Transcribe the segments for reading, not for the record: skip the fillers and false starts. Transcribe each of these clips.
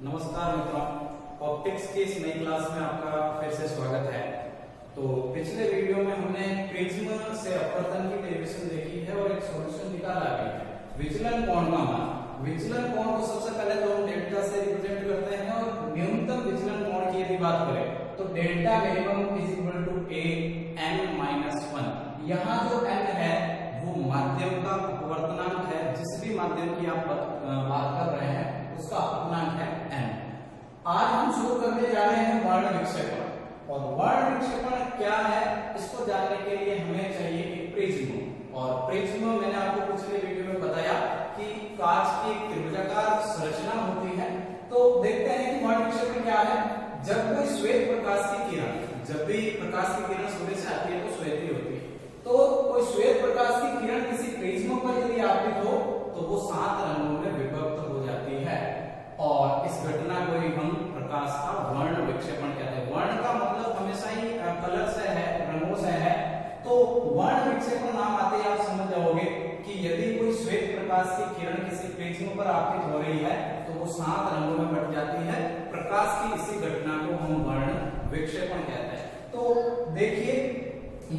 नमस्कार मित्रों, ऑप्टिक्स की इस नई क्लास में आपका फिर से स्वागत है। तो पिछले वीडियो में हमने प्रिज्म से अपवर्तन की डेरिवेशन देखी है और एक सॉल्यूशन निकाला भी है। विचलन कोण का मान, विचलन कोण को सबसे पहले तो हम डेल्टा से रिप्रेजेंट करते हैं और न्यूनतम विचलन कोण की यदि बात करें तो delta minimum is equal to a n-1। यहाँ जो n है वो माध्यम का अपवर्तनांक है। जिस भी माध्यम की आप बात कर रहे हैं उसका अपवर्तनांक है n। आज हम शुरू करने जा रहे हैं वर्ण विक्षेपण। और वर्ण विक्षेपण क्या है इसको जानने के लिए हमें चाहिए एक प्रिज्म। और प्रिज्म मैंने आपको पिछले वीडियो में बताया कि कांच की त्रिभुजाकार संरचना होती है। तो देखते हैं कि वर्ण विक्षेपण क्या है। जब कोई श्वेत प्रकाश की किरण, जब भी प्रकाश की किरण सूर्य से आती है तो श्वेत ही होती है। तो कोई श्वेत प्रकाश की किरण किसी प्रिज्म पर यदि आपतित हो तो वो 7 रंगों में विभक्त हो जाती है। और इस घटना को ही हम प्रकाश का वर्ण विक्षेपण कहते हैं। वर्ण का मतलब हमेशा ही कलर से है, रंगों से है। तो वर्ण विक्षेपण नाम आते ही आप समझ जाओगे कि यदि कोई श्वेत प्रकाश की किरण किसी प्रिज्म पर आपतित हो रही है तो वो 7 रंगों में बट जाती है। प्रकाश की इसी घटना को हम वर्ण विक्षेपण कहते हैं। तो देखिए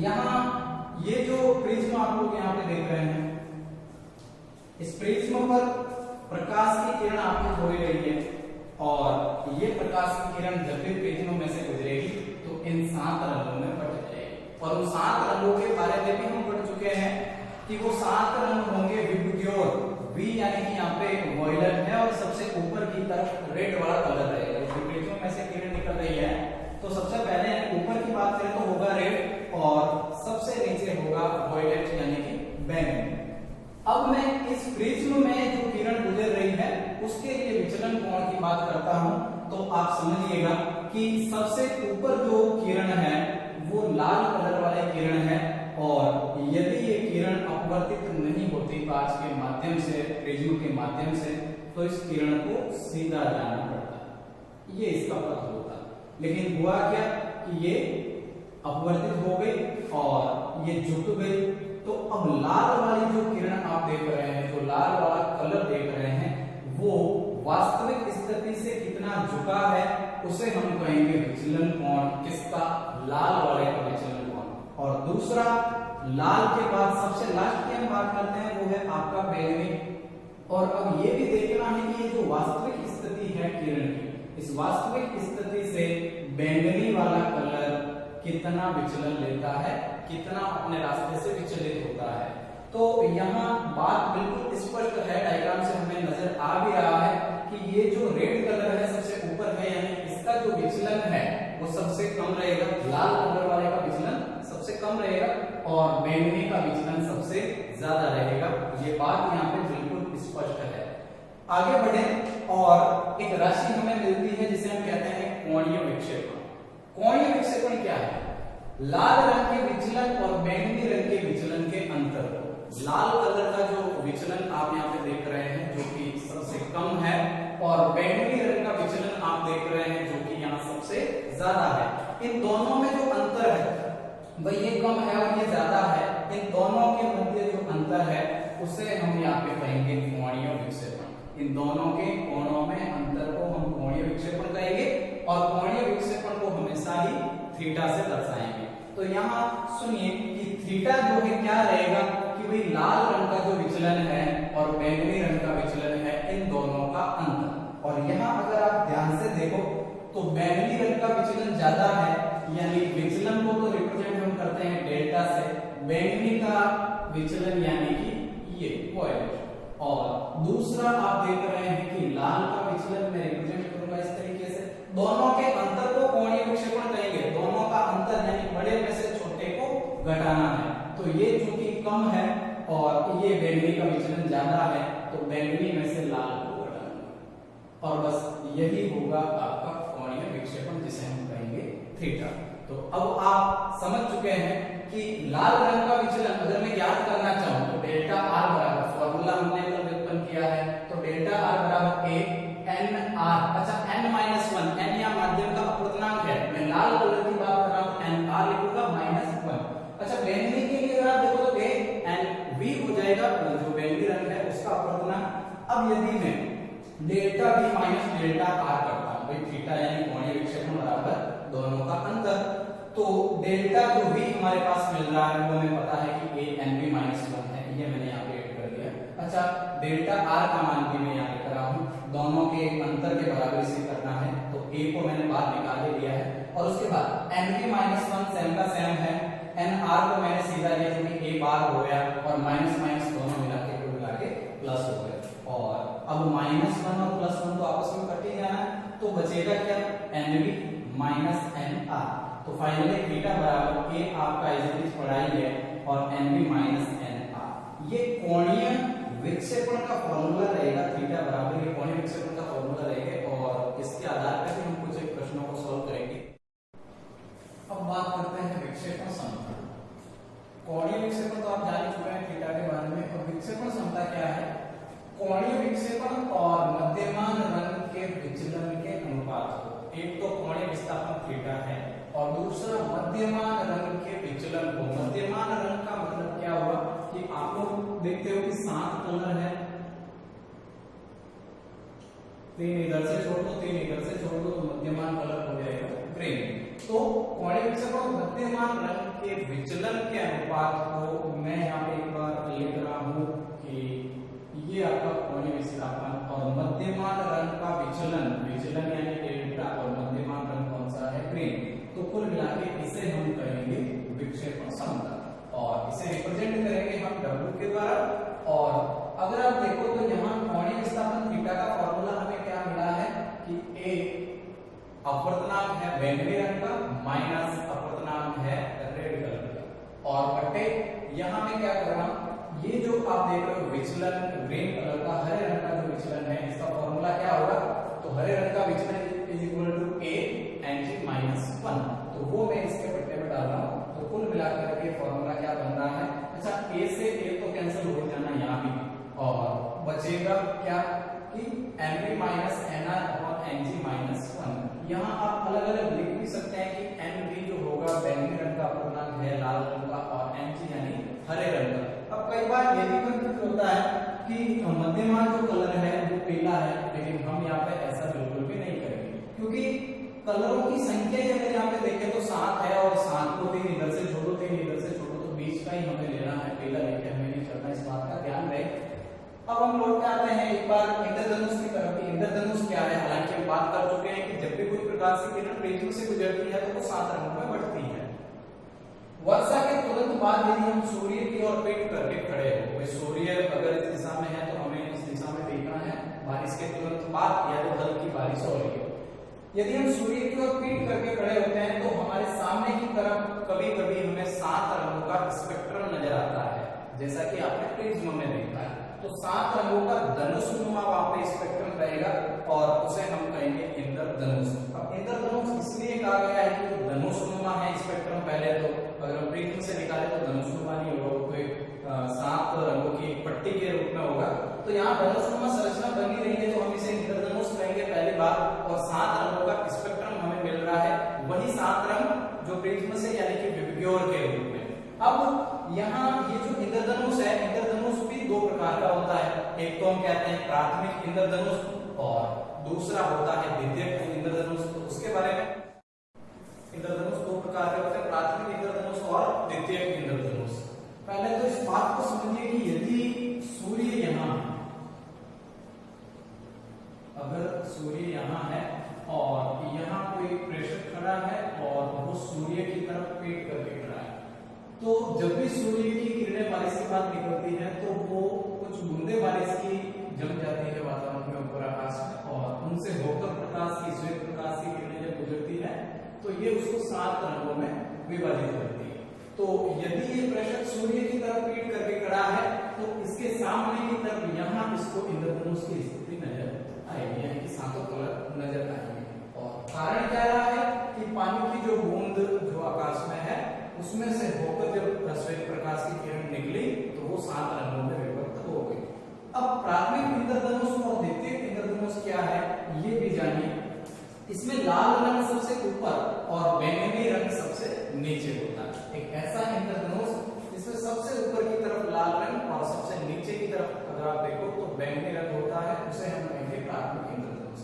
यहाँ ये जो प्रिज्म आप लोग यहाँ पे देख रहे हैं, इस प्रिज्म पर प्रकाश की किरण आपतित हो रही है और ये प्रकाश की किरण जब भी प्रिज्म में से गुजरेगी तो इन 7 रंगों में बट जाएगी। और उन 7 रंगों के बारे में भी हम पढ़ चुके हैं कि वो 7 रंग होंगे विबग्योर। वी यानी कि यहाँ पे वॉयलेट है और सबसे ऊपर की तरफ रेड वाला कलर रहेगा। जो प्रिज्म में से किरण निकल रही है तो सबसे पहले ऊपर की बात करें तो होगा रेड और सबसे नीचे होगा वॉयलेट यानी कि बैंगनी। अब मैं इस प्रिज्म में जो किरण गुजर रही है उसके लिए विचलन कोण की बात करता हूं। तो आप समझिएगा कि सबसे ऊपर जो किरण है वो लाल कलर वाले किरण है। और यदि ये किरण अपवर्तित नहीं होती कांच के माध्यम से, प्रिज्म के माध्यम से, तो इस किरण को सीधा जाना पड़ता, ये इसका पथ होता। लेकिन हुआ क्या कि ये अपवर्तित हो गई और ये झुक गई। तो अब लाल वाली जो किरण आप देख रहे हैं, जो लाल वाला कलर देख रहे हैं, वो वास्तविक स्थिति से कितना झुका है उसे हम कहेंगे विचलन कोण। किसका? लाल वाले का विचलन कोण। और दूसरा, लाल के बाद सबसे लास्ट की हम बात करते हैं वो है आपका बैंगनी। और अब ये भी देखना है कि ये जो वास्तविक स्थिति है किरण की, इस वास्तविक स्थिति से बैंगनी वाला कलर कितना विचलन लेता है, कितना अपने रास्ते से विचलित होता है। तो यहाँ बात बिल्कुल स्पष्ट है, डायग्राम से हमें नजर आ भी रहा है कि ये जो रेड कलर है सबसे ऊपर है, यानी इसका जो विचलन है वो सबसे कम रहेगा। लाल कलर वाले का विचलन सबसे कम रहेगा और बैंगनी का विचलन सबसे ज्यादा रहेगा। ये बात यहाँ पे बिल्कुल स्पष्ट है। आगे बढ़े और एक राशि हमें मिलती है जिसे हम कहते हैं कोणीय विक्षेपण। कोणीय विक्षेपण क्या है? लाल रंग के विचलन और बैंगनी रंग के विचलन के अंतर को। लाल कलर का जो विचलन आप यहाँ पे देख रहे हैं जो कि सबसे कम है, और बैंगनी रंग का विचलन आप देख रहे हैं जो कि यहाँ सबसे ज्यादा है। इन दोनों में जो अंतर है भाई ये कम है और ये ज्यादा है, इन दोनों के मध्य जो अंतर है उसे हम यहाँ पे कहेंगे कोणीय विक्षेपण। इन दोनों के कोणों में अंतर को हम कोणीय विक्षेपण कहेंगे और कोणीय विक्षेपण को हमेशा ही थीटा से दर्शाएंगे। तो यहाँ सुनिए कि थीटा जो है क्या रहेगा कि भाई लाल रंग का जो विचलन है और बैंगनी रंग का विचलन है, इन दोनों का अंतर। और यहाँ अगर आप ध्यान से देखो तो बैंगनी रंग का विचलन ज्यादा है, यानी विचलन को तो रिप्रेजेंट हम करते हैं डेल्टा से, बैंगनी का विचलन यानी कि ये वॉयलेट। और दूसरा आप देख रहे हैं कि लाल का विचलन मैं रिप्रेजेंट करूंगा इस तरीके से। दोनों के अंतर को कोणीय विक्षेपण कहेंगे। दोनों का अंतर यानी बड़े में से छोटे को घटाना है। तो ये चूंकि कम है और ये बैंगनी का विचलन ज्यादा है तो बैंगनी में से लाल को घटाना, और बस यही होगा आपका कोणीय विक्षेपण जिसे हम कहेंगे थीटा। तो अब आप समझ चुके हैं कि लाल रंग का विचलन अगर मैं ज्ञात करना चाहूं तो डेल्टा आर बराबर, फॉर्मूला हमने कल व्युत्पन्न किया है, तो डेल्टा आर बराबर ए एन आर। अच्छा n-1, n या माध्यम का अपवर्तनांक है, मैं लाल कलर की बात कर रहा हूं, एन आर लिखूंगा -1। अच्छा बैंगनी के लिए अगर आप देखो तो ए एन वी हो जाएगा, जो बैंगनी रंग है उसका अपवर्तनांक। अब यदि मैं डेल्टा भी माइनस डेल्टा आर करता हूं, भाई थीटा यानी कोणीय विक्षेपण बराबर दोनों का अंतर। तो डेल्टा जो भी हमारे पास मिल रहा है वो हमें पता है कि a n b माइनस 1 है, ये मैंने यहाँ पे ऐड कर दिया। अच्छा, डेल्टा आर का मान भी मैं यहाँ पे कर रहा हूँ, दोनों के अंतर के बराबर से करना है, तो a को मैंने बाहर निकाल दिया है। और उसके बाद n b माइनस 1 सेम का सेम है, n r को मैंने सीधा लिया क्योंकि a बार हो गया और माइनस माइनस दोनों मिला के कुल मिला के प्लस हो गए। और अब माइनस 1 और प्लस 1 तो आपस में कट ही जाना है, तो बचेगा क्या, nb माइनस nr। तो फाइनली थीटा बराबर a आपका इस पढ़ाई है और nb माइनस nr ये कोणीय विक्षेपण का फॉर्मूला रहेगा। थीटा बराबर ये कोणीय विक्षेपण का फॉर्मूला रहेगा और इसके आधार पर हम कुछ एक प्रश्नों को सॉल्व करेंगे। अब बात करते हैं विक्षेपण समता। कोणीय विक्षेपण तो आप जान चुके हैं थीटा के बारे में, और विक्षेपण समता क्या है, कोणीय विक्षेपण और मध्यमान रंग के विचलन के अनुपात को। एक तो कोणीय विस्थापन थीटा है और दूसरा मध्यमान रंग के विचलन को। मध्यमान रंग का मतलब क्या हुआ कि आप लोग देखते हो कि 7 कलर है, 3 इधर से छोड़ दो 3 इधर से छोड़ दो तो मध्यमान कलर हो जाएगा ग्रीन। तो कोणीय विक्षेपण और मध्यमान रंग के विचलन के अनुपात को मैं यहाँ पे एक बार लिख रहा हूँ कि ये आपका कोणीय विस्थापन और मध्यमान रंग का विचलन, विचलन यानी डेल्टा, और मध्यमान रंग कौन सा है, ग्रीन। तो कुल मिला के इसे हम कहेंगे विक्षेपण समता और इसे रिप्रेजेंट करेंगे हम W के द्वारा। और अगर आप देखो तो यहाँ कोणीय विस्थापन थीटा का फॉर्मूला हमें क्या मिला है कि A अपवर्तनांक है बैंगनी रंग का माइनस अपवर्तनांक है रेड कलर का, और बटे यहाँ मैं क्या कर रहा हूँ, ये जो आप देख रहे हो विचलन ग्रीन कलर का, हरे रंग का जो विचलन है इसका फॉर्मूला क्या होगा, तो हरे रंग का विचलन is equal to a ng minus 1, तो वो मैं इसके बट्टे में डाल रहा हूँ। तो कुल मिलाकर के फॉर्मूला क्या बन रहा है, अच्छा a से a तो कैंसिल हो जाना यहाँ भी, और बचेगा क्या कि nb माइनस nr और ng माइनस 1। यहाँ आप अलग अलग लिख भी सकते हैं कि nb जो होगा बैंगनी रंग का अपवर्तनांक है लाल रंग का, और ng यानी हरे रंग का। अब कई बार ये भी कंफ्यूज होता है कि मध्यमान जो कलर है वो पीला है, लेकिन हम यहाँ पे ऐसा बिल्कुल भी नहीं करेंगे क्योंकि कलरों की संख्या अगर यहाँ पे देखें तो 7 है, और 7 को 3 इधर से छोड़ो 3 इधर से छोड़ो, तो बीच का ही हमें लेना है, पीला लेके हमें नहीं चलना, इस बात का ध्यान रहे। अब हम लौट के आते हैं एक बार इंद्रधनुष की तरफ। इंद्रधनुष क्या है, हालांकि हम बात कर चुके हैं कि जब भी कोई प्रकाश की किरण प्रिज्म से गुजरती है तो वो 7 रंगों में बढ़ती है। वर्षा के तुरंत बाद यदि हम सूर्य की ओर पीठ करके खड़े हो, भाई सूर्य अगर इस दिशा में है तो हमें इस दिशा में देखना है, बारिश के तुरंत बाद या तो हल्की बारिश हो रही है। यदि हम सूर्य की ओर पीठ करके खड़े होते हैं तो हमारे सामने की तरफ कभी कभी हमें 7 रंगों का स्पेक्ट्रम नजर आता है, जैसा कि आपने प्रिज्म में देखा है। तो 7 रंगों का धनुषनुमा वहां पे स्पेक्ट्रम रहेगा और उसे हम कहेंगे इंद्रधनुष। अब इंद्रधनुष इसलिए कहा गया है कि जो धनुषनुमा है स्पेक्ट्रम, पहले तो अगर हम प्रिज्म से निकाले तो धनुषनुमा नहीं होगा, कोई 7 रंगों की पट्टी के रूप में होगा। तो यहाँ धनुषनुमा संरचना बनी रही है तो हम इसे इंद्रधनुष कहेंगे पहली बार, और 7 रंगों का स्पेक्ट्रम हमें मिल रहा है, वही 7 रंग जो प्रिज्म से यानी कि विबग्योर के रूप में। अब यहाँ ये जो इंद्रधनुष है, इंद्रधनुष भी 2 प्रकार का होता है, एक तो हम कहते हैं प्राथमिक इंद्रधनुष और दूसरा होता है द्वितीयक इंद्रधनुष। तो उसके बारे में, इंद्रधनुष 2 प्रकार के होते हैं, प्राथमिक इंद्रधनुष और द्वितीयक इंद्रधनुष। पहले तो इस बात को समझिए कि यदि सूर्य यहाँ, अगर सूर्य यहाँ है और यहाँ कोई प्रेषक खड़ा है और वो सूर्य की तरफ पीठ करके खड़ा है, तो जब भी सूर्य की किरणें बारिश के बाद निकलती हैं तो वो कुछ बूंदे बारिश की जम जाती है वातावरण में ऊपर आकाश में, और उनसे होकर प्रकाश की, श्वेत प्रकाश की किरणें जब गुजरती है तो ये उसको 7 रंगों में विभाजित करती है। तो यदि ये प्रेषक सूर्य की तरफ पीठ करके खड़ा है तो इसके सामने की तरफ यहाँ इसको इंद्रधनुष की स्थिति नजर आएगी, यानी कि 7 कलर नजर आएंगे। और कारण क्या रहा है कि पानी की जो बूंद जो आकाश में है उसमें से होकर जब श्वेत प्रकाश की किरण निकली तो वो 7 रंगों में विभक्त हो गई। अब प्राथमिक इंद्रधनुष और द्वितीयक इंद्रधनुष क्या है ये भी जानिए। इसमें लाल रंग सबसे ऊपर और बैंगनी रंग सबसे नीचे होता है। एक ऐसा इंद्रधनुष जिसमें सबसे ऊपर की तरफ लाल रंग और सबसे नीचे की तरफ अगर आप देखो तो बैंगनी रंग होता है, उसे हम कहेंगे प्राथमिक इंद्रधनुष।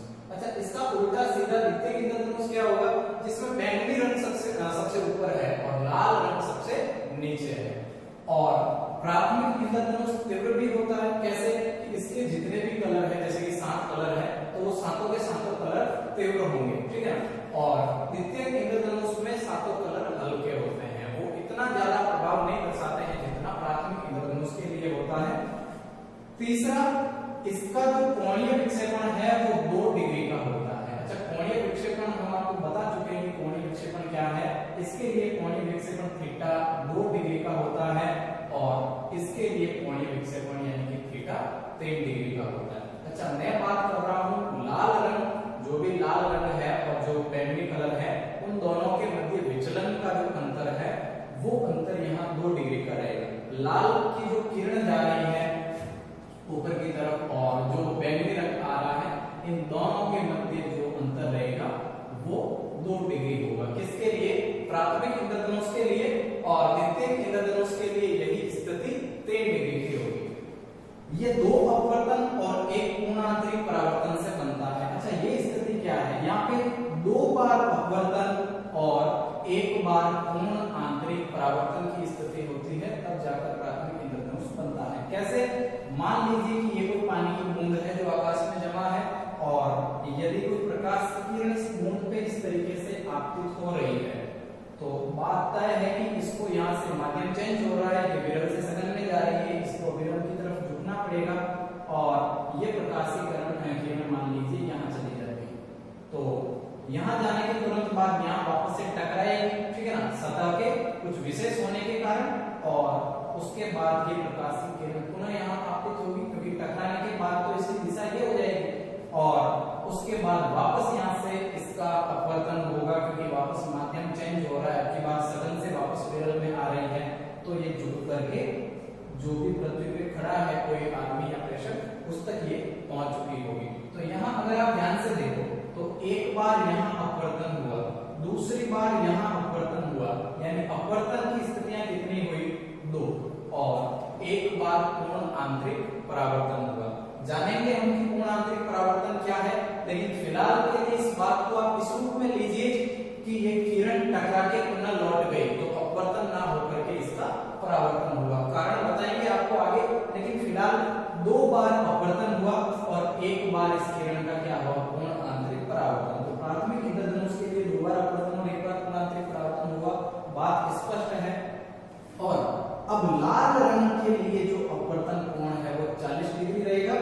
क्या होगा, जिसमें बैंगनी रंग सबसे ऊपर है और लाल रंग सबसे नीचे है। और प्राथमिक इंद्रधनुष तीव्र भी होता है। कैसे कि इसके जितने भी कलर है, जैसे कि 7 कलर है, तो वो सातों के सातों कलर तीव्र होंगे, ठीक है। और द्वितीयक इंद्रधनुष में सातों कलर हल्के होते हैं, वो इतना ज्यादा प्रभाव नहीं दर्शाते हैं जितना प्राथमिक इंद्रधनुष के लिए होता है। तीसरा, इसका जो कोणीय विक्षेपण है वो 2 डिग्री का होता है। अच्छा, कोणीय विक्षेपण हम आपको बता चुके हैं कि कोणीय विक्षेपण क्या है। इसके लिए कोणीय विक्षेपण थीटा 2 डिग्री का होता है और इसके लिए कोणीय विक्षेपण यानी कि थीटा 3 डिग्री का होता है। अच्छा, मैं बात कर रहा हूं लाल रंग, जो भी लाल रंग है और जो बैंगनी कलर है, उन दोनों के मध्य विचलन का जो अंतर है वो अंतर यहाँ 2 डिग्री का रहेगा। लाल की जो किरण जा रही है ऊपर की तरफ और जो बैंगनी रंग आ रहा है, इन दोनों के मध्य जो अंतर रहेगा वो 2 डिग्री होगा। किसके लिए? प्राथमिक इंद्रधनुष के लिए। और द्वितीयक इंद्रधनुष के लिए यही स्थिति 3 डिग्री की होगी। ये 2 अपवर्तन और 1 पूर्णांतरिक परावर्तन से बनता है। अच्छा, ये स्थिति क्या है? यहाँ पे 2 बार अपवर्तन और 1 बार पूर्ण आंतरिक परावर्तन की स्थिति होती है, तब जाकर प्राथमिक इंद्रधनुष बनता है। कैसे? मान लीजिए कि ये कोई पानी की बूंद है जो आकाश में जमा है और यदि कोई प्रकाश की किरण इस बूंद पे इस तरीके से आपतित हो रही है, तो बात तय है कि इसको यहाँ से माध्यम चेंज हो रहा है, ये विरल से सघन में जा रही है, इसको विरल की तरफ झुकना पड़ेगा और ये प्रकाशीकरण किरण मान लीजिए यहाँ चली जाती है, तो यहाँ जाने के तुरंत बाद यहाँ वापस से टकराएगी, ठीक है ना, सतह के कुछ विशेष होने के कारण, और उसके बाद ये प्रकाशीय किरण पुनः यहाँ आपतित होगी, क्योंकि टकराने के बाद तो इसकी दिशा ये हो जाएगी और उसके बाद वापस यहाँ से इसका अपवर्तन होगा, क्योंकि वापस माध्यम चेंज हो रहा है, कि बाद सघन से वापस विरल में आ रही है, तो ये झुक करके जो भी पृथ्वी पे खड़ा है कोई आदमी या प्रेक्षक, उस तक ये पहुंच चुकी होगी। तो यहाँ अगर आप ध्यान से देखो तो एक बार यहाँ अपवर्तन हुआ, दूसरी बार यहाँ अपवर्तन हुआ, यानी अपवर्तन की स्थितियां कितनी हुई? 2, और एक बार पूर्ण आंतरिक परावर्तन हुआ। जानेंगे हम कि पूर्ण आंतरिक परावर्तन क्या है, लेकिन फिलहाल के लिए इस बात को आप इस रूप में लीजिए कि ये किरण टकरा के पुनः लौट गई, तो अपवर्तन ना होकर के इसका परावर्तन हुआ। कारण बताएंगे आपको आगे, लेकिन फिलहाल 2 बार अपवर्तन हुआ और 1 बार इस किरण का क्या हुआ? पूर्ण आंतरिक परावर्तन। तो प्राथमिक इंद्रधनुष के लिए 2 बार अपवर्तन और 1 बार पूर्ण आंतरिक परावर्तन हुआ, बात स्पष्ट है। और अब लाल रंग के लिए जो अपवर्तन कोण है वो 40 डिग्री रहेगा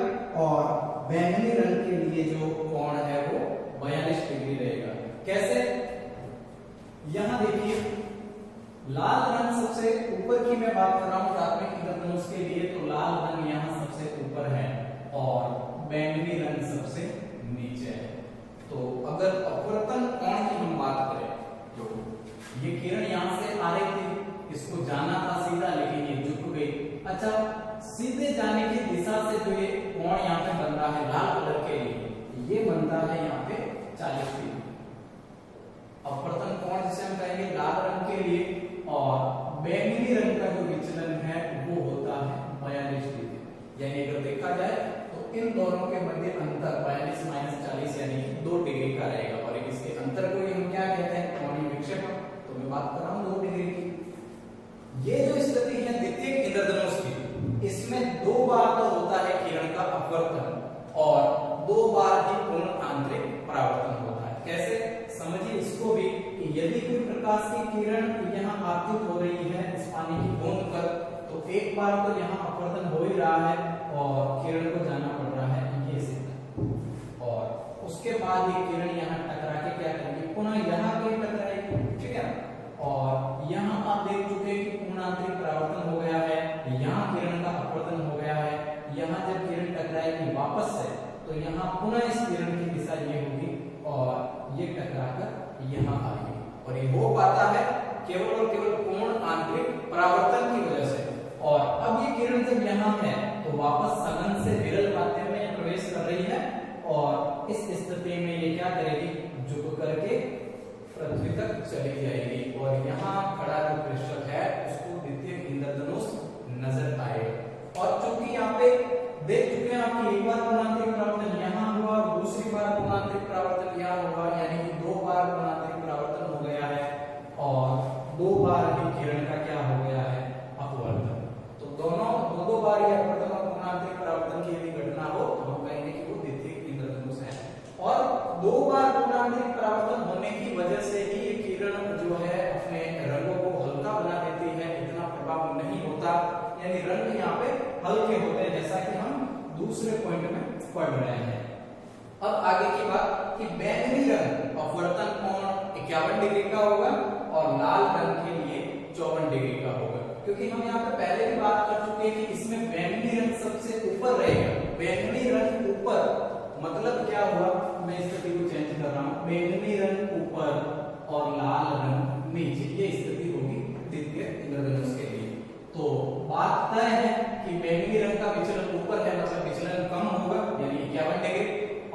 और बैंगनी रंग के लिए जो कोण है वो 42 डिग्री रहेगा। कैसे? यहां देखिए, लाल रंग सबसे ऊपर की मैं बात कर रहा हूं प्राथमिक इंद्रधनुष के लिए, तो लाल रंग यहां सबसे ऊपर है और बैंगनी रंग सबसे नीचे है। तो अगर अपवर्तन कोण की हम बात करें तो ये किरण यहां से आ रही थी, इसको जाना था सीधा, लेकिन ये झुक गई। अच्छा, सीधे जाने की दिशा से जो ये कोण यहाँ पे बन रहा है लाल कलर के लिए, ये बनता है यहाँ पे 40 डिग्री। अपवर्तन कोण जिसे हम कहेंगे लाल रंग के लिए, और बैंगनी रंग का जो विचलन है वो होता है 42 डिग्री। यानी अगर देखा जाए तो इन दोनों के मध्य अंतर 42 - 40 यानी 2 डिग्री का रहेगा, और इसके अंतर को हम क्या कहते हैं? कोणीय विक्षेपण। तो मैं बात कर रहा हूँ 2 डिग्री की। ये जो स्थिति है द्वितीयक इंद्रधनुष की, इसमें 2 बार तो होता है किरण का अपवर्तन और 2 बार ही पूर्ण आंतरिक परावर्तन होता है। कैसे? समझिए इसको भी, कि यदि कोई प्रकाश की किरण यहाँ आपतित हो रही है इस पानी की बूंद पर, तो एक बार तो यहाँ अपवर्तन हो ही रहा है और किरण को जाना पड़ रहा है ये से, और उसके बाद ये किरण यहाँ टकरा के क्या करेगी? पुनः यहाँ पे टकराएगी, ठीक है। और यहाँ आप देख चुके हैं कि पूर्ण आंतरिक परावर्तन हो गया है, यहाँ किरण का अपवर्तन हो गया है, यहाँ जब किरण टकराएगी वापस से, तो यहाँ पुनः इस किरण की दिशा ये होगी और ये टकराकर यहाँ आएगी, और ये हो पाता है केवल और केवल पूर्ण आंतरिक परावर्तन की वजह से। और अब ये किरण जब यहाँ है तो वापस सघन से विरल माध्यम में प्रवेश कर रही है, और इस स्थिति में ये क्या करेगी? झुक करके पृथ्वी तक चली जाएगी, और यहाँ खड़ा जो प्रेक्षक है उसको द्वितीयक इंद्रधनुष नजर आएगा। और चूंकि यहाँ पे देख चुके हैं आपकी एक बार पूर्णांतरिक परावर्तन यहाँ हुआ और दूसरी बार पूर्णांतरिक परावर्तन यहाँ होगा, यानी कि 2 बार आंतरिक परावर्तन होने की वजह से ही ये किरण जो है अपने रंगों को हल्का बना देती है, इतना प्रभाव नहीं होता, यानी रंग यहाँ पे हल्के होते हैं, जैसा कि हम दूसरे पॉइंट में पढ़ रहे हैं। अब आगे की बात कि बैंगनी रंग अपवर्तन कोण 51 डिग्री का होगा और लाल रंग के लिए 54 डिग्री का होगा, क्योंकि हम यहाँ पे पहले भी बात कर चुके हैं कि इसमें बैंगनी रंग सबसे ऊपर रहेगा। बैंगनी रंग ऊपर मतलब क्या हुआ, मैं स्थिति को चेंज कर रहा हूँ, बैंगनी रंग ऊपर और लाल रंग नीचे, ये स्थिति होगी द्वितीय इंद्रधनुष के लिए। तो बात तय है कि बैंगनी रंग का विचलन ऊपर है, मतलब विचलन कम होगा यानी 51 डिग्री,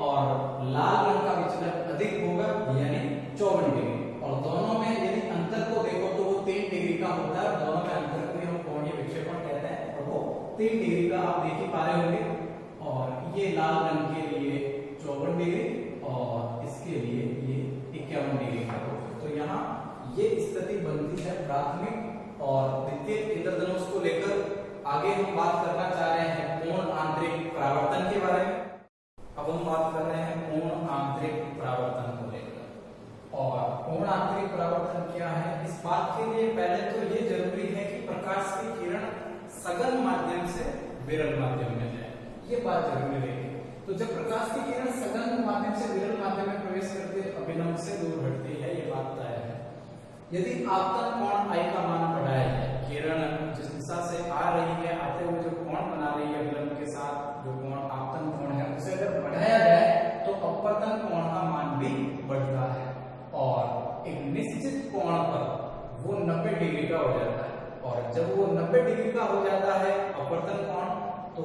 और लाल रंग का विचलन अधिक होगा यानी 54 डिग्री। और दोनों में यदि अंतर को देखो तो वो 3 डिग्री का होता है, दोनों में अंतर को हम कोणीय विक्षेपण कहते हैं, और वो 3 डिग्री का आप देख ही पा रहे होंगे। और ये लाल रंग के लिए 54 डिग्री और इसके लिए ये 51 डिग्री का होगा। तो यहाँ ये स्थिति बनती है प्राथमिक और द्वितीय इंद्रधनुष को लेकर। आगे हम बात करना चाह रहे हैं पूर्ण आंतरिक परावर्तन के बारे में। अब हम बात कर रहे हैं पूर्ण आंतरिक परावर्तन को लेकर। और पूर्ण आंतरिक परावर्तन क्या है, इस बात के लिए पहले तो ये जरूरी है कि प्रकाश की किरण सघन माध्यम से विरल माध्यम में जाए, ये बात जरूरी है। तो जब प्रकाश की किरण सघन माध्यम से विरल माध्यम में प्रवेश करती है, अभिलंब से दूर हटती है, ये बात तय है। यदि आपतन कोण I का मान बढ़ाया है, किरण जिस दिशा से आ रही है, आते हुए जो कोण बना रही है अभिलंब के साथ, जो कोण आपतन कोण है उसे अगर बढ़ाया जाए तो अपवर्तन कोण का मान भी बढ़ता है और एक निश्चित कोण पर वो 90 डिग्री का हो जाता है। और जब वो 90 डिग्री का हो जाता है अपवर्तन कोण, तो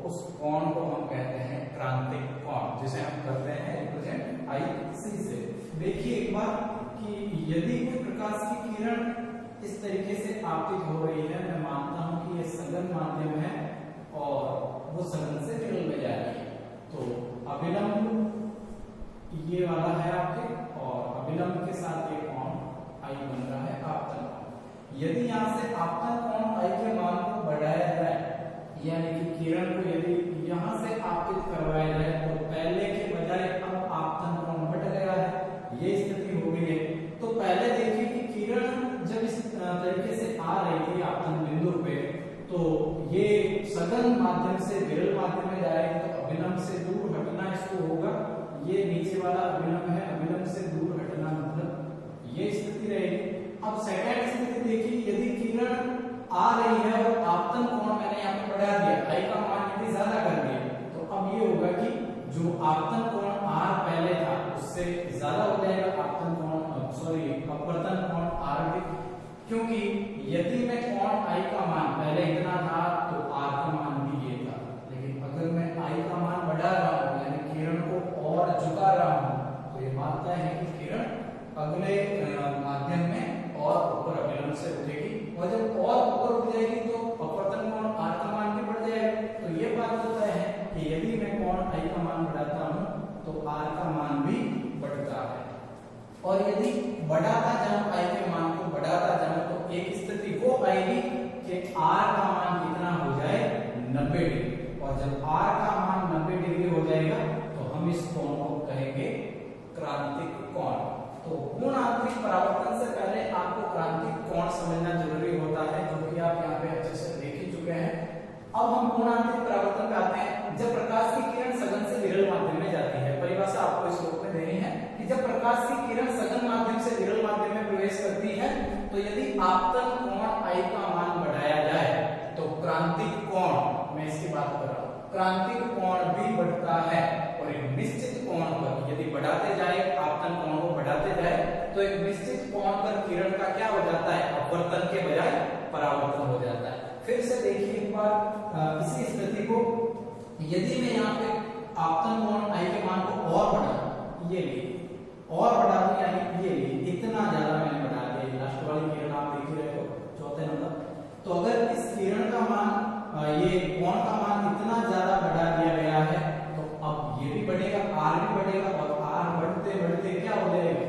उस कोण को हम कहते हैं क्रांतिक कोण, जिसे हम करते हैं रिप्रेजेंट IC से। देखिए एक बार कि यदि कोई प्रकाश की किरण इस तरीके से आपतित हो रही है, मैं मानता हूं कि ये सघन माध्यम है और वो सघन से विरल में जा रही है, तो अभिलंब ये वाला है आपके, और अभिलंब के साथ ये कोण I बन रहा है आपतन कोण। यदि यहाँ से आपतन कोण I के मान को बढ़ाया जाए, यानी कि किरण को यदि यहाँ से आपतित करवाया जाए, तो पहले के बजाय अब आपतन कोण बढ़ गया है, ये स्थिति हो गई है। तो पहले देखिए कि किरण जब इस तरीके से आ रही थी आपतन बिंदु पे, तो ये सघन माध्यम से विरल माध्यम में जाएगी, तो अभिलंब से दूर हटना इसको होगा। ये नीचे वाला अभिलंब है, अभिलंब से दूर हटना मतलब ये स्थिति रहेगी। अब सेकंड स्थिति देखिए, यदि किरण आ रही है और आपतन कोण मैंने यहाँ पे बढ़ा दिया, I का मान यदि ज्यादा कर दिया, तो अब ये होगा कि जो आपतन कोण R पहले था उससे ज्यादा हो जाएगा आपतन कोण, सॉरी अपवर्तन कोण R भी, क्योंकि यदि मैं कोण I का मान पहले इतना था तो R का मान भी ये था, लेकिन अगर मैं I का मान बढ़ा रहा हूँ यानी किरण को और झुका रहा हूँ, तो ये बात तय है कि किरण अगले माध्यम में और ऊपर अभिलंब से उठेगी, और जब और ऊपर उठ जाएगी तो अपवर्तन कोण R का मान भी बढ़ जाएगा। तो ये बात होता है कि यदि मैं कोण I का मान बढ़ाता हूँ तो R का मान भी बढ़ता है, और यदि बढ़ाता जाऊं I के मान को बढ़ाता जाऊं तो एक स्थिति वो आएगी कि R का मान कितना हो जाए 90 डिग्री, और जब R का मान 90 डिग्री हो जाएगा तो हम इस कोण को कहेंगे क्रांतिक कोण। तो पूर्ण आंतरिक परावर्तन से पहले आपको क्रांतिक कोण समझना जरूरी होता है, जो कि आप यहाँ पे अच्छे से देख ही चुके हैं। अब हम पूर्ण आंतरिक परावर्तन पे आते हैं। जब प्रकाश की किरण सघन से विरल माध्यम में जाती है, परिभाषा आपको इस रूप में देनी है कि जब प्रकाश की किरण सघन माध्यम से विरल माध्यम में प्रवेश करती है, तो यदि आपतन कोण I का मान बढ़ाया जाए तो क्रांतिक कोण, मैं इसकी बात कर रहा हूँ, क्रांतिक कोण भी बढ़ता है, और एक निश्चित कोण पर यदि बढ़ाते जाए, आपतन कोण को बढ़ाते जाए, तो एक निश्चित कोण पर किरण का क्या हो जाता है, अपवर्तन के बजाय परावर्तन हो जाता है। फिर से देखिए एक बार इसी स्थिति को, यदि मैं यहाँ पे आपतन कोण I के मान को और बढ़ा, ये लिए और बढ़ा दूं, यानी ये लिए इतना ज्यादा मैंने बढ़ा दिया, लास्ट वाली किरण आप देख रहे हो चौथे नंबर, तो अगर इस किरण का मान ये कोण का मान इतना ज्यादा बढ़ा दिया गया है, तो अब ये भी बढ़ेगा, R भी बढ़ेगा, और R बढ़ते बढ़ते क्या हो जाएगा,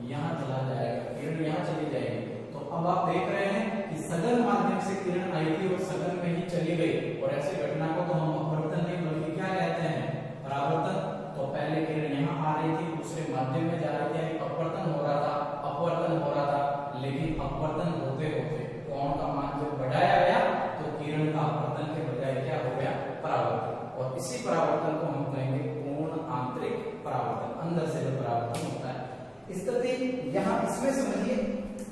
यहाँ चला जाएगा, किरण यहाँ चली जाएगी। तो अब आप देख रहे हैं कि सघन माध्यम से किरण आई थी और सघन में ही चली गई, और ऐसी घटना को तो हम अपवर्तन नहीं बल्कि क्या कहते हैं, परावर्तन। तो पहले किरण यहाँ आ रही थी, दूसरे माध्यम में जा रही थी, अपवर्तन हो रहा था, अपवर्तन हो रहा था, लेकिन अपवर्तन होते होते कोण का मान जब बढ़ाया गया तो किरण का अपवर्तन के बजाय क्या हो गया, परावर्तन। और इसी परावर्तन को हम कहेंगे पूर्ण आंतरिक परावर्तन, अंदर से जो परावर्तन होता है। स्थिति यहाँ इसमें समझिए,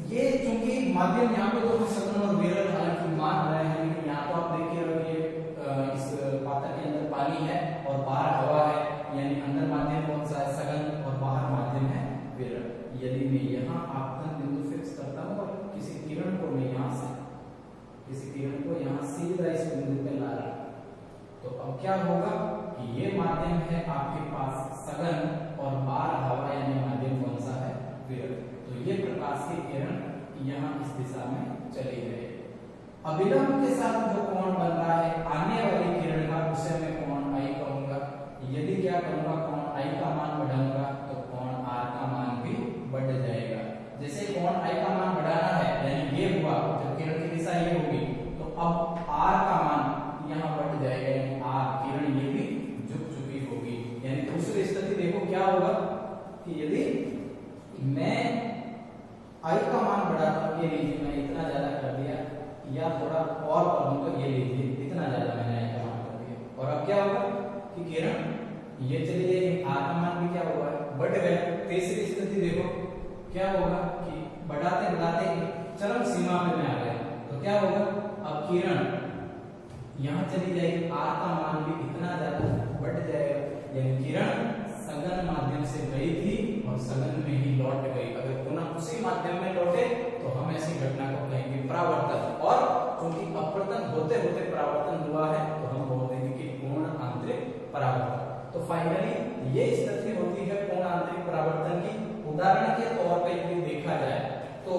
ये चूंकि माध्यम यहाँ पे तो सघन और विरल हालांकि मान रहे हैं, लेकिन यहाँ तो आप देखिए इस पात्र के अंदर पानी है और बाहर हवा है, यानी अंदर माध्यम कौन सा है, सघन, और बाहर माध्यम है विरल। यदि मैं यहाँ आपतन बिंदु फिक्स करता हूँ और किसी किरण को मैं यहाँ से, किसी किरण को यहाँ सीधा इस बिंदु पे ला रहा, तो अब क्या होगा कि ये माध्यम है आपके पास सघन और बाहर हवा, यानी माध्यम कौन सा है, विरल। तो ये प्रकाश की किरण यहाँ इस दिशा में चली गई। अभिलंब के साथ जो कोण बन रहा है आने वाली किरण का, उसे मैं कोण आई कहूंगा। यदि क्या करूंगा, कोण आई का मान बढ़ाऊंगा तो कोण आर का मान भी बढ़ जाएगा। जैसे कोण आई का मान बढ़ाना है, यानी ये हुआ जब किरण की दिशा ये होगी, तो अब आर का मान यहाँ बढ़ जाएगा, यानी आर किरण ये भी झुक चुकी होगी। यानी दूसरी स्थिति देखो क्या होगा कि यदि मैं आई का मान बढ़ाता हूं, ये लीजिए मैं इतना ज्यादा कर दिया, या थोड़ा और कर दूं तो ये लीजिए इतना ज्यादा मैंने आई का मान कर दिया, और अब क्या होगा कि किरण ये चली जाएगी, आर का मान भी क्या हुआ है, बढ़ गया। तीसरी स्थिति देखो क्या होगा कि बढ़ाते बढ़ाते चरम सीमा पे मैं आ गया, तो क्या होगा, अब किरण यहाँ चली जाएगी, आर का मान भी इतना ज्यादा बढ़ जाएगा, यानी किरण सघन माध्यम से गई थी और सघन में ही लौट गई। अगर पुनः उसी माध्यम में लौटे तो हम ऐसी घटना को कहेंगे परावर्तन, और क्योंकि अपवर्तन होते होते परावर्तन हुआ है तो हम बोल देंगे कि पूर्ण आंतरिक परावर्तन। तो फाइनली ये स्थिति होती है पूर्ण आंतरिक परावर्तन की। उदाहरण के तौर पर यदि देखा जाए तो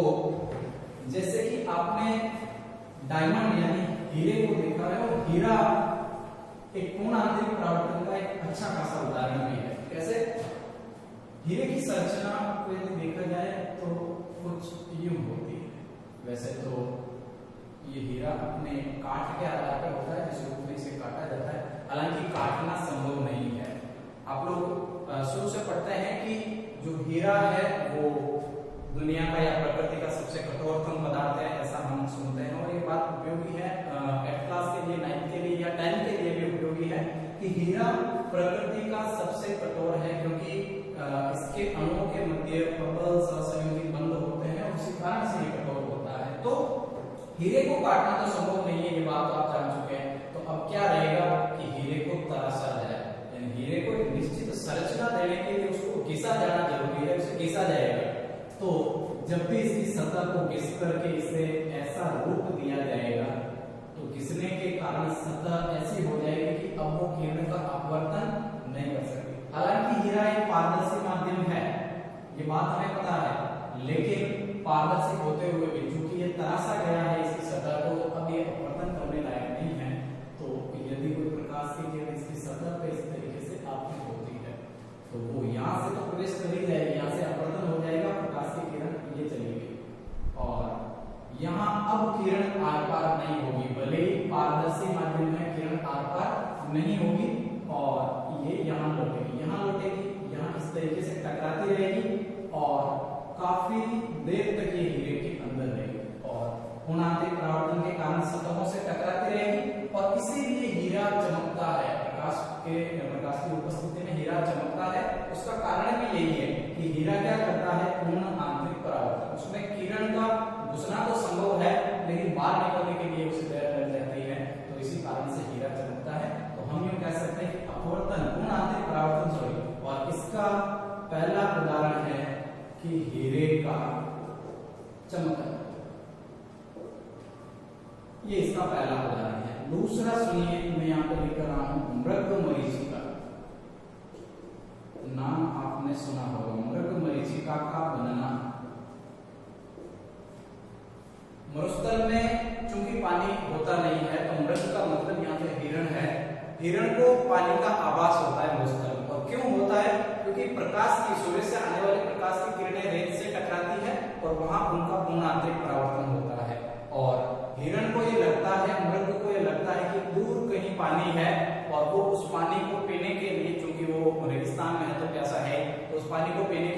जैसे कि आपने डायमंड यानी हीरे को देखा है, और हीरा एक पूर्ण आंतरिक परावर्तन का एक अच्छा खासा उदाहरण भी है। कैसे, हीरे की संरचना को यदि देखा जाए तो कुछ यूं होती है। वैसे तो ये हीरा अपने काट के आधार पर होता है, जिस रूप में इसे काटा जाता है, हालांकि काटना संभव नहीं है। आप लोग शुरू से पढ़ते हैं कि जो हीरा है वो दुनिया का या प्रकृति का सबसे कठोरतम पदार्थ है, ऐसा हम सुनते हैं, और ये बात उपयोगी है 8th क्लास के लिए, 9th के लिए या 10th के लिए भी उपयोगी है कि हीरा प्रकृति का सबसे कठोर है, क्योंकि इसके अणुओं के मध्य प्रबल सहसंयोजी बंध होते हैं, उसी कारण से ये कठोर होता है। तो हीरे को काटना तो संभव नहीं है, ये बात आप जान चुके हैं। तो अब क्या रहेगा कि हीरे को तराशा जाए, यानी हीरे को एक निश्चित संरचना देने के लिए उसको घिसा जाना जरूरी है, उसे घिसा जाएगा। तो जब भी इसकी सतह को घिस करके इसे ऐसा रूप दिया जाएगा, तो घिसने के कारण सतह ऐसी हो जाएगी कि अब वो किरण का अपवर्तन नहीं कर सकती। हालांकि हीरा एक पारदर्शी माध्यम है, ये बात हमें पता है, लेकिन पारदर्शी होते हुए भी चूंकि ये तराशा गया है इसकी सतह को, तो अब ये अपवर्तन करने लायक नहीं है। तो यदि कोई प्रकाश की किरण इसकी सतह पे इस तरीके से आपकी होती है, तो वो यहाँ से तो प्रवेश कर ही जाएगी, यहाँ से अपवर्तन हो जाएगा, प्रकाश की किरण ये चली गई, और यहाँ अब किरण आर पार नहीं होगी, भले ही पारदर्शी माध्यम में किरण आर पार नहीं होगी, और ये यहाँ लौटेगी, यहाँ इस तरीके से टकराती रहेगी, और काफी देर तक ये हीरे के अंदर रहेगी, और पूर्ण आंतरिक परावर्तन के कारण सतहों से टकराती रहेगी, और इसीलिए हीरा चमकता है। प्रकाश की उपस्थिति में हीरा चमकता है, उसका कारण भी यही है कि हीरा क्या करता है, पूर्ण आंतरिक परावर्तन, उसमें किरण का घुसना तो संभव है, लेकिन बाहर निकलने के लिए उसे देर लग जाती है, तो इसी कारण से हीरा चमकता है। तो हम यूं कह सकते हैं कि अपवर्तन, पूर्ण आंतरिक परावर्तन सॉरी, और इसका पहला उदाहरण है कि हीरे का चमकना, ये इसका पहला उदाहरण है। दूसरा सुनिए, मैं यहाँ पे लिख रहा हूं मृगमरीचिका, नाम आपने सुना होगा, मृगमरीचिका का बनना। मरुस्थल में चूंकि पानी होता नहीं है, तो मृग का मतलब यहाँ पे हिरण है, हिरण को पानी का आभास होता है मरुस्थल में। और क्यों होता है, क्योंकि प्रकाश की, सूर्य से आने वाले प्रकाश की किरणें रेत से टकराती है, और वहां उनका पूर्ण आंतरिक परावर्तन होता है, और हिरण को ये लगता है, मृग को ये लगता है कि दूर कहीं पानी है, और वो उस पानी को पीने के लिए, चूंकि वो रेगिस्तान में है तो प्यासा है, तो उस पानी को पीने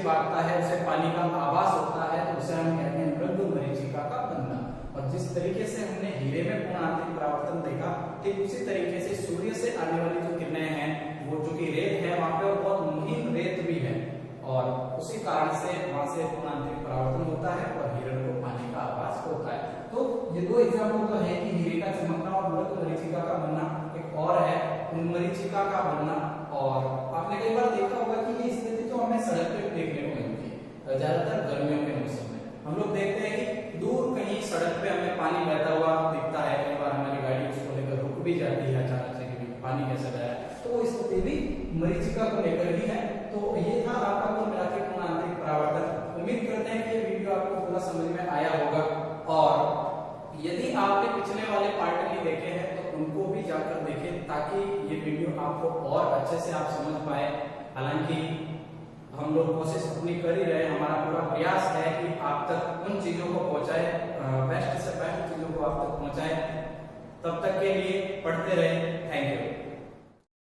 भागता है, उसे पानी का आभास होता है, तो उसे हम कहते हैं मृदु मरीचिका का बनना। और जिस तरीके से हमने हीरे में पूर्ण आंतरिक परावर्तन देखा, ठीक उसी तरीके से सूर्य से आने वाली जो किरणें हैं, वो जो कि रेत है वहां पे बहुत महीन रेत भी है, और उसी कारण से वहां से पूर्ण आंतरिक परावर्तन होता है और हिरण को पानी का आभास होता है। तो ये दो एग्जाम्पल तो है कि हीरे का चमकना और मृदु मरीचिका का बनना। एक और है मरीचिका का बनना, और आपने कई बार देखा होगा कि ये स्थिति तो हमें सड़क पे देखने को मिलती है, ज्यादातर गर्मियों के मौसम में। हम लोग देखते हैं कि दूर कहीं सड़क पे हमें पानी बहता हुआ दिखता है, कई बार हमारी गाड़ी उसको लेकर रुक भी जाती है अचानक से कि पानी कैसे गया है, तो वो स्थिति भी मरीचिका को लेकर ही है। तो ये था आपका कुल मिला के पूर्ण आंतरिक परावर्तन। उम्मीद करते हैं कि ये वीडियो आपको पूरा समझ में आया होगा, और यदि आपने पिछले वाले पार्ट नहीं देखे हैं तो उनको भी जाकर देखें, ताकि ये वीडियो आपको और अच्छे से आप समझ पाए। हालांकि हम लोग कोशिश अपनी कर ही रहे हैं, हमारा पूरा प्रयास है कि आप तक उन चीजों को पहुंचाए, बेस्ट से बेस्ट चीजों को आप तक पहुंचाए। तब तक के लिए पढ़ते रहे,